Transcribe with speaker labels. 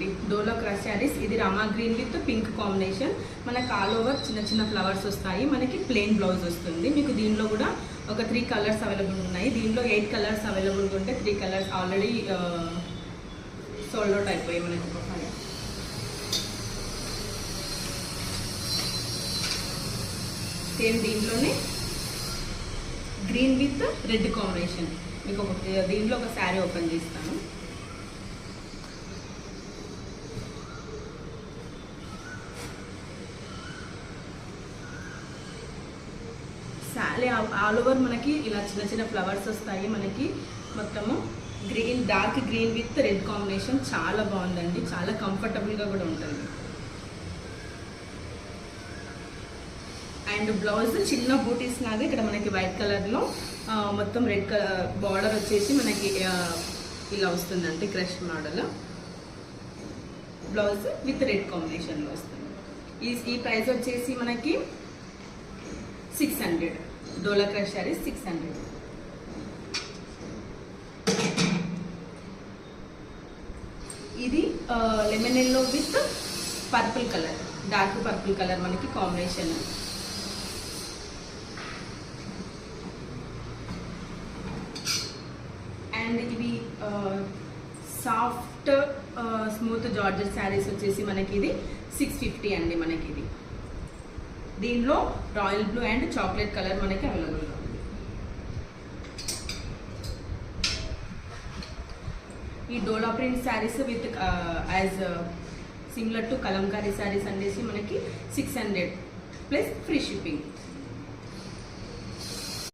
Speaker 1: అండి, డోలా క్రష్ శారీస్. ఇది Rama green with pink combination. మనకు ఆల్ ఓవర్ చిన్న చిన్న ఫ్లవర్స్ వస్తాయి. మనకి ప్లెయిన్ బ్లౌజ్ వస్తుంది. మీకు దీనిలో కూడా ఒక 3 కలర్స్ అవైలబుల్ ఉన్నాయి. దీనిలో 8 కలర్స్ అవైలబుల్గా ఉంటే 3 కలర్స్ ఆల్రెడీ సోల్డ్ అవుట్ అయిపోయాయి మనకి. సేమ్ దీంట్లోనే గ్రీన్ విత్ రెడ్ కాంబినేషన్. మీకు దీంట్లో ఒక శారీ ఓపెన్ చేస్తాను. శారీ ఆల్ ఓవర్ మనకి ఇలా చిన్న చిన్న ఫ్లవర్స్ వస్తాయి. మనకి మొత్తము green, dark green with red combination. చాలా బాగుందండి, చాలా కంఫర్టబుల్గా కూడా ఉంటుంది. అండ్ బ్లౌజ్ చిన్న బూటీస్ లాగా ఇక్కడ మనకి వైట్ కలర్లో మొత్తం రెడ్ కలర్ బార్డర్ వచ్చేసి మనకి ఇలా వస్తుందండి. Crush model blouse with red కాంబినేషన్లో వస్తుంది. ఈ ప్రైస్ వచ్చేసి మనకి 600. డోలా క్రష్ శారీస్ 600. ఇది lemon yellow with purple colour, dark purple colour మనకి కాంబినేషన్. అండ్ ఇవి సాఫ్ట్ స్మూత్ జార్జెట్ శారీస్ వచ్చేసి మనకి ఇది 650 అండి. మనకి ఇది దీనిలో royal blue and chocolate colour మనకి అవైలబుల్గా ఉంది. ఈ డోలా print saris with as similar to Kalamkari saris అనేసి మనకి 600 ప్లస్ ఫ్రీ షిప్పింగ్.